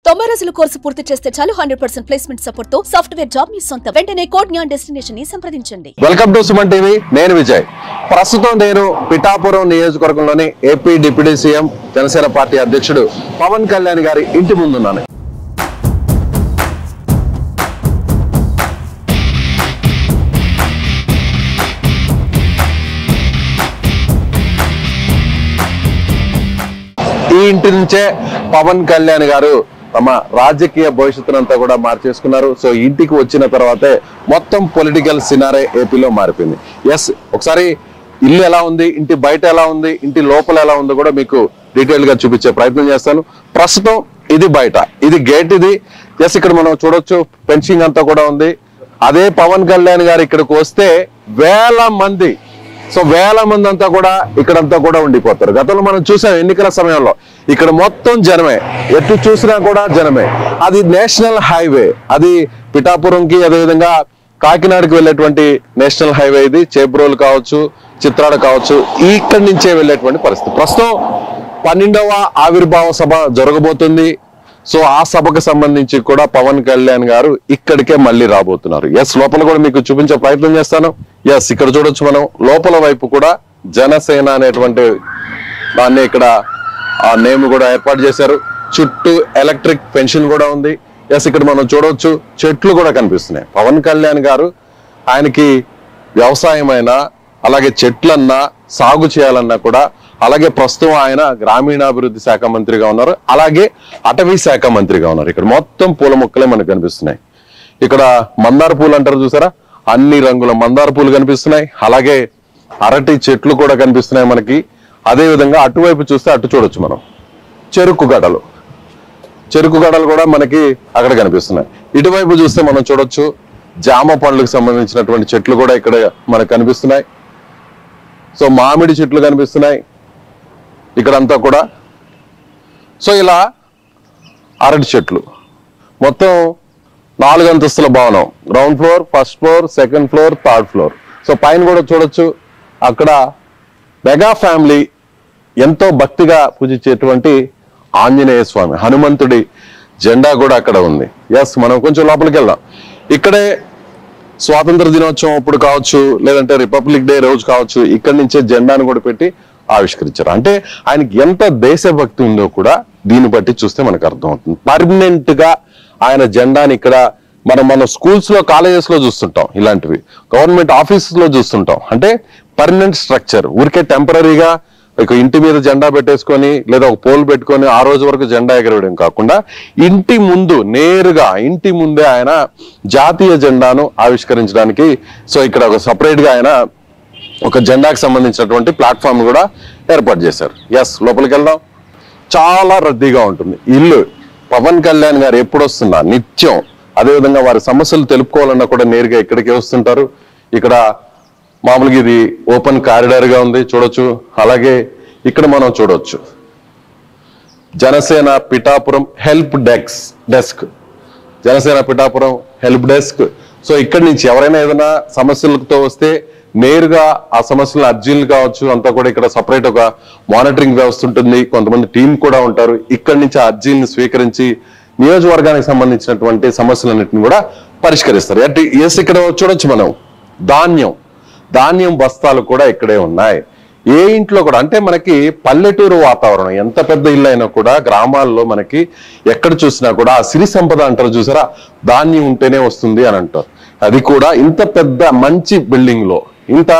90 రోజుల కోర్సు పూర్తి చేస్తే చాలు 100% ప్లేస్మెంట్ సపోర్ట్ తో సాఫ్ట్వేర్ జాబ్ మీ సొంతం. వెంటనే కోడ్ జ్ఞాన్ డెస్టినేషన్ ని సంప్రదించండి. Welcome to Suman TV. నేను విజయ్. ప్రస్తుతం నేను పిఠాపురం నియోజకవర్గంలోని AP deputy CM Janasena party అధ్యక్షుడు పవన్ కళ్యాణ్ గారి ఇంటి ముందున్నాను. ఈ ఇంటి నుంచే పవన్ కళ్యాణ్ గారు తమ రాజకీయ భవిష్యత్తునంతా కూడా మార్చేసుకున్నారు. సో ఇంటికి వచ్చిన తర్వాతే మొత్తం పొలిటికల్ సినారే ఏపీలో మారిపోయింది. ఎస్, ఒకసారి ఇల్లు ఎలా ఉంది, ఇంటి బయట ఎలా ఉంది, ఇంటి లోపల ఎలా ఉందో కూడా మీకు డీటెయిల్ గా చూపించే ప్రయత్నం చేస్తాను. ప్రస్తుతం ఇది బయట, ఇది గేట్. ఇది ఎస్, ఇక్కడ మనం చూడొచ్చు ఫెన్సింగ్ అంతా కూడా ఉంది. అదే పవన్ కళ్యాణ్ గారు ఇక్కడికి వస్తే వేల మంది అంతా కూడా ఇక్కడంతా కూడా ఉండిపోతారు. గతంలో మనం చూసాం ఎన్నికల సమయంలో ఇక్కడ మొత్తం జనమే, ఎటు చూసినా కూడా జనమే. అది నేషనల్ హైవే, అది పిఠాపురంకి అదేవిధంగా కాకినాడకి వెళ్ళేటువంటి నేషనల్ హైవే. ఇది చేబ్రోలు కావచ్చు, చిత్రాడ కావచ్చు, ఇక్కడి నుంచే వెళ్ళేటువంటి పరిస్థితి. ప్రస్తుతం 12వ ఆవిర్భావ సభ జరగబోతుంది. సో ఆ సభకు సంబంధించి కూడా పవన్ కళ్యాణ్ గారు ఇక్కడికే మళ్ళీ రాబోతున్నారు. ఎస్, లోపల కూడా మీకు చూపించే ప్రయత్నం చేస్తాను. ఎస్, ఇక్కడ చూడొచ్చు మనం లోపల వైపు కూడా జనసేన అనేటువంటి దాన్ని ఇక్కడ ఆ నేమ్ కూడా ఏర్పాటు చేశారు. చుట్టూ ఎలక్ట్రిక్ పెన్షన్ కూడా ఉంది. ఎస్, ఇక్కడ మనం చూడవచ్చు చెట్లు కూడా కనిపిస్తున్నాయి. పవన్ కళ్యాణ్ గారు ఆయనకి వ్యవసాయం అయినా అలాగే చెట్లన్నా సాగు చేయాలన్నా కూడా, అలాగే ప్రస్తుతం ఆయన గ్రామీణాభివృద్ధి శాఖ మంత్రిగా ఉన్నారు, అలాగే అటవీ శాఖ మంత్రిగా ఉన్నారు. ఇక్కడ మొత్తం పూల మొక్కలే మనకు కనిపిస్తున్నాయి. ఇక్కడ మందార పూలు అంటారు చూసారా, అన్ని రంగుల మందార పూలు కనిపిస్తున్నాయి. అలాగే అరటి చెట్లు కూడా కనిపిస్తున్నాయి మనకి. అదే విధంగా అటువైపు చూస్తే అటు చూడొచ్చు మనం చెరుకు గడలు కూడా మనకి అక్కడ కనిపిస్తున్నాయి. ఇటువైపు చూస్తే మనం చూడొచ్చు జామ పండ్లకు సంబంధించినటువంటి చెట్లు కూడా ఇక్కడ మనకు కనిపిస్తున్నాయి. సో మామిడి చెట్లు కనిపిస్తున్నాయి ఇక్కడంతా కూడా. సో ఇలా అరటి చెట్లు, మొత్తం 4 అంతస్తుల భవనం. Ground floor, first floor, second floor, third floor. So పైన కూడా చూడొచ్చు అక్కడ మెగా ఫ్యామిలీ ఎంతో భక్తిగా పూజించేటువంటి ఆంజనేయ స్వామి, హనుమంతుడి జెండా కూడా అక్కడ ఉంది. ఎస్, మనం కొంచెం లోపలికి వెళ్దాం. ఇక్కడే స్వాతంత్ర దినోత్సవం అప్పుడు కావచ్చు, లేదంటే రిపబ్లిక్ డే రోజు కావచ్చు, ఇక్కడి నుంచే జెండాను కూడా పెట్టి ఆవిష్కరించారు. అంటే ఆయనకి ఎంత దేశభక్తి ఉందో కూడా దీన్ని బట్టి చూస్తే మనకు అర్థం అవుతుంది. పర్మనెంట్ గా ఆయన జెండాని ఇక్కడ మనం స్కూల్స్ లో, కాలేజెస్ లో చూస్తుంటాం, ఇలాంటివి గవర్నమెంట్ ఆఫీసెస్ లో చూస్తుంటాం. అంటే పర్మనెంట్ స్ట్రక్చర్, ఊరికే టెంపరీగా ఒక ఇంటి మీద జెండా పెట్టేసుకొని లేదా ఒక పోల్ పెట్టుకొని ఆ రోజు వరకు జెండా ఎగరవేయడం కాకుండా ఇంటి ముందు, నేరుగా ఇంటి ముందే ఆయన జాతీయ జెండాను ఆవిష్కరించడానికి సో ఇక్కడ ఒక సపరేట్ గా ఆయన ఒక జెండాకి సంబంధించినటువంటి ప్లాట్ఫామ్ కూడా ఏర్పాటు చేశారు. ఎస్, లోపలికి వెళ్దాం. చాలా రద్దీగా ఉంటుంది ఇల్లు. పవన్ కళ్యాణ్ గారు ఎప్పుడు వస్తున్నా నిత్యం, అదేవిధంగా వారి సమస్యలు తెలుపుకోవాలన్నా కూడా నేరుగా ఇక్కడికి వస్తుంటారు. ఇక్కడ మామూలుగా ఇది ఓపెన్ కారిడార్ గా ఉంది, చూడొచ్చు. అలాగే ఇక్కడ మనం చూడొచ్చు Janasena Pithapuram help desk, Janasena Pithapuram help desk. So ఇక్కడి నుంచి ఎవరైనా ఏదైనా సమస్యలతో వస్తే నేరుగా ఆ సమస్యల అర్జీలు కావచ్చు అంతా కూడా ఇక్కడ సపరేట్ ఒక మానిటరింగ్ వ్యవస్థ ఉంటుంది. కొంతమంది టీం కూడా ఉంటారు. ఇక్కడి నుంచి ఆ అర్జీలను స్వీకరించి నియోజకవర్గానికి సంబంధించినటువంటి సమస్యలన్నింటినీ కూడా పరిష్కరిస్తారు. ఎస్, ఇక్కడ చూడొచ్చు మనం ధాన్యం బస్తాలు కూడా ఇక్కడే ఉన్నాయి. ఏ ఇంట్లో కూడా, అంటే మనకి పల్లెటూరు వాతావరణం, ఎంత పెద్ద ఇల్లు అయినా కూడా గ్రామాల్లో మనకి ఎక్కడ చూసినా కూడా ఆ సిరి సంపద అంటారు చూసారా, ధాన్యం ఉంటేనే వస్తుంది అని అంటారు. అది కూడా ఇంత పెద్ద మంచి బిల్డింగ్ లో, ఇంత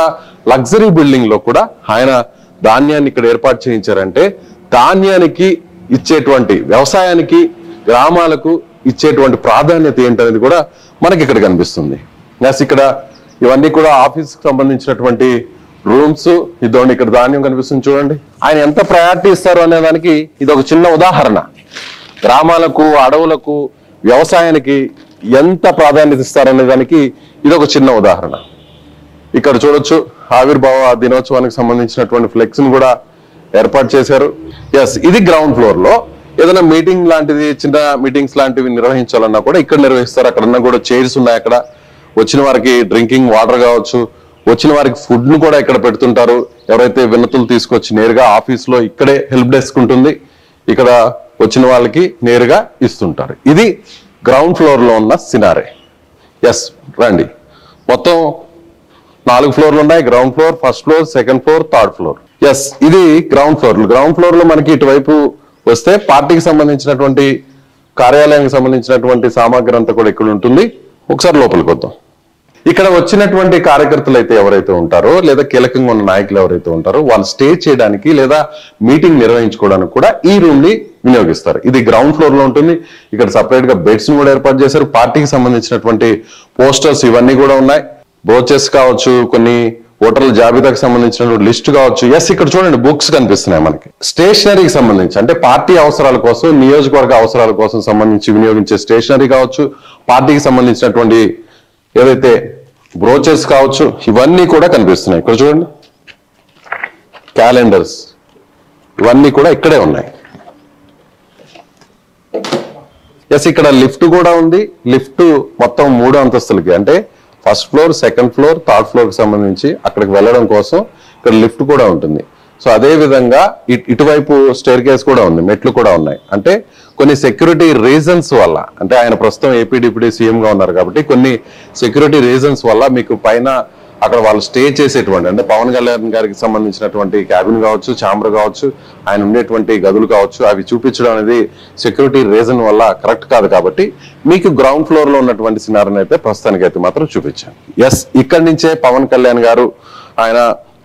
లగ్జరీ బిల్డింగ్ లో కూడా ఆయన ధాన్యాన్ని ఇక్కడ ఏర్పాటు చేయించారంటే ధాన్యానికి ఇచ్చేటువంటి, వ్యవసాయానికి, గ్రామాలకు ఇచ్చేటువంటి ప్రాధాన్యత ఏంటనేది కూడా మనకి ఇక్కడ కనిపిస్తుంది. ఇక్కడ ఇవన్నీ కూడా ఆఫీస్ కి సంబంధించినటువంటి రూమ్స్. ఇదోండి ఇక్కడ ధాన్యం కనిపిస్తుంది చూడండి. ఆయన ఎంత ప్రయారిటీ ఇస్తారు అనే దానికి ఇది ఒక చిన్న ఉదాహరణ. గ్రామాలకు, అడవులకు, వ్యవసాయానికి ఎంత ప్రాధాన్యత ఇస్తారనే దానికి ఇది ఒక చిన్న ఉదాహరణ. ఇక్కడ చూడొచ్చు ఆవిర్భావ దినోత్సవానికి సంబంధించినటువంటి ఫ్లెక్స్ ను కూడా ఏర్పాటు చేశారు. ఎస్, ఇది గ్రౌండ్ ఫ్లోర్ లో ఏదైనా మీటింగ్ లాంటిది, చిన్న మీటింగ్స్ లాంటివి నిర్వహించాలన్నా కూడా ఇక్కడ నిర్వహిస్తారు. అక్కడన్నా కూడా చైర్స్ ఉన్నాయి. అక్కడ వచ్చిన వారికి డ్రింకింగ్ వాటర్ కావచ్చు, వచ్చిన వారికి ఫుడ్ ను కూడా ఇక్కడ పెడుతుంటారు. ఎవరైతే వినతులు తీసుకొచ్చి నేరుగా ఆఫీస్ లో ఇక్కడే హెల్ప్ డెస్క్ ఉంటుంది. ఇక్కడ వచ్చిన వాళ్ళకి నేరుగా ఇస్తుంటారు. ఇది గ్రౌండ్ ఫ్లోర్ లో ఉన్న సినారే. ఎస్ రండి, మొత్తం 4 ఫ్లోర్లు ఉన్నాయి. Ground floor, first floor, second floor, third floor. Yes ఇది గ్రౌండ్ ఫ్లోర్. గ్రౌండ్ ఫ్లోర్ లో మనకి ఇటువైపు వస్తే పార్టీకి సంబంధించినటువంటి కార్యాలయానికి సంబంధించినటువంటి సామాగ్రి అంతా కూడా ఇక్కడ ఉంటుంది. ఒకసారి లోపలికి వద్దాం. ఇక్కడ వచ్చినటువంటి కార్యకర్తలు అయితే ఎవరైతే ఉంటారో లేదా కీలకంగా ఉన్న నాయకులు ఎవరైతే ఉంటారో వాళ్ళు స్టే చేయడానికి లేదా మీటింగ్ నిర్వహించుకోవడానికి కూడా ఈ రూమ్ ని వినియోగిస్తారు. ఇది గ్రౌండ్ ఫ్లోర్ లో ఉంటుంది. ఇక్కడ సపరేట్ గా బెడ్స్ ని కూడా ఏర్పాటు చేశారు. పార్టీకి సంబంధించినటువంటి పోస్టర్స్ ఇవన్నీ కూడా ఉన్నాయి. బ్రోచెస్ కావచ్చు, కొన్ని ఓటర్ల జాబితాకు సంబంధించిన లిస్ట్ కావచ్చు. ఎస్ ఇక్కడ చూడండి, బుక్స్ కనిపిస్తున్నాయి మనకి. స్టేషనరీకి సంబంధించి అంటే పార్టీ అవసరాల కోసం, నియోజకవర్గ అవసరాల కోసం సంబంధించి వినియోగించే స్టేషనరీ కావచ్చు, పార్టీకి సంబంధించినటువంటి ఏదైతే బ్రోచెస్ కావచ్చు, ఇవన్నీ కూడా కనిపిస్తున్నాయి. ఇక్కడ చూడండి, క్యాలెండర్స్ ఇవన్నీ కూడా ఇక్కడే ఉన్నాయి. ఎస్ ఇక్కడ లిఫ్ట్ కూడా ఉంది. లిఫ్ట్ మొత్తం 3 అంతస్తులకి అంటే first floor, second floor, third floor కి సంబంధించి అక్కడికి వెళ్ళడం కోసం ఇక్కడ లిఫ్ట్ కూడా ఉంటుంది. సో అదే విధంగా ఇటువైపు స్టేర్ కేస్ కూడా ఉంది, మెట్లు కూడా ఉన్నాయి. అంటే కొన్ని సెక్యూరిటీ రీజన్స్ వల్ల, అంటే ఆయన ప్రస్తుతం ఏపీ డిప్యూటీ సీఎం గా ఉన్నారు కాబట్టి కొన్ని సెక్యూరిటీ రీజన్స్ వల్ల మీకు పైన అక్కడ వాళ్ళు స్టే చేసేటువంటి అంటే పవన్ కళ్యాణ్ గారికి సంబంధించినటువంటి క్యాబిన్ కావచ్చు, ఛాంబర్ కావచ్చు, ఆయన ఉండేటువంటి గదులు కావచ్చు, అవి చూపించడం అనేది సెక్యూరిటీ రీజన్ వల్ల కరెక్ట్ కాదు. కాబట్టి మీకు గ్రౌండ్ ఫ్లోర్ లో ఉన్నటువంటి సినారీని అయితే ప్రస్తుతానికి అయితే మాత్రం చూపించాను. ఎస్ ఇక్కడి నుంచే పవన్ కళ్యాణ్ గారు ఆయన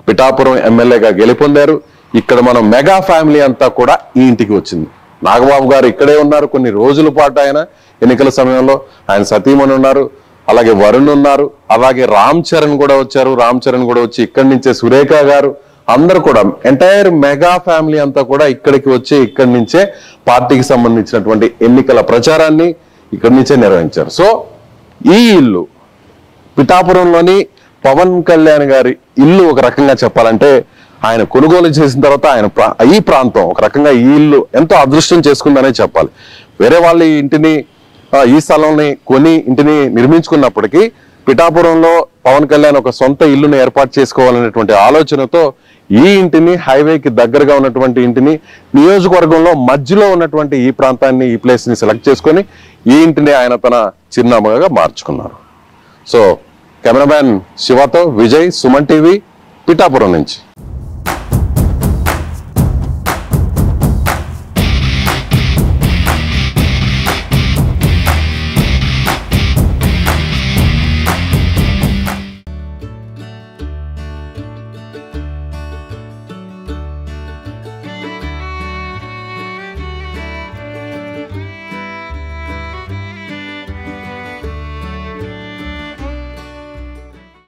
పిఠాపురం ఎమ్మెల్యేగా గెలుపొందారు. ఇక్కడ మనం మెగా ఫ్యామిలీ అంతా కూడా ఈ ఇంటికి వచ్చింది. నాగబాబు గారు ఇక్కడే ఉన్నారు కొన్ని రోజుల పాటు. ఆయన ఎన్నికల సమయంలో ఆయన సతీమణి ఉన్నారు, అలాగే వరుణ్ ఉన్నారు, అలాగే రామ్ చరణ్ కూడా వచ్చారు. రామ్ చరణ్ కూడా వచ్చి ఇక్కడి నుంచే సురేఖ గారు అందరు కూడా ఎంటైర్ మెగా ఫ్యామిలీ అంతా కూడా ఇక్కడికి వచ్చి ఇక్కడి నుంచే పార్టీకి సంబంధించినటువంటి ఎన్నికల ప్రచారాన్ని ఇక్కడి నుంచే నిర్వహించారు. సో ఈ ఇల్లు పిఠాపురంలోని పవన్ కళ్యాణ్ గారి ఇల్లు ఒక రకంగా చెప్పాలంటే ఆయన కొనుగోలు చేసిన తర్వాత ఆయన ఈ ప్రాంతం ఒక రకంగా ఈ ఇల్లు ఎంతో అదృష్టం చేసుకుందనే చెప్పాలి. వేరే వాళ్ళ ఇంటిని ఈ స్థలంని కొని ఇంటిని నిర్మించుకున్నప్పటికీ పిఠాపురంలో పవన్ కళ్యాణ్ ఒక సొంత ఇల్లును ఏర్పాటు చేసుకోవాలనేటువంటి ఆలోచనతో ఈ ఇంటిని, హైవేకి దగ్గరగా ఉన్నటువంటి ఇంటిని, నియోజకవర్గంలో మధ్యలో ఉన్నటువంటి ఈ ప్రాంతాన్ని, ఈ ప్లేస్ ని సెలెక్ట్ చేసుకొని ఈ ఇంటిని ఆయన తన చిరునామాగా మార్చుకున్నారు. సో కెమెరామ్యాన్ శివతో విజయ్, సుమన్ టీవీ, పిఠాపురం నుంచి.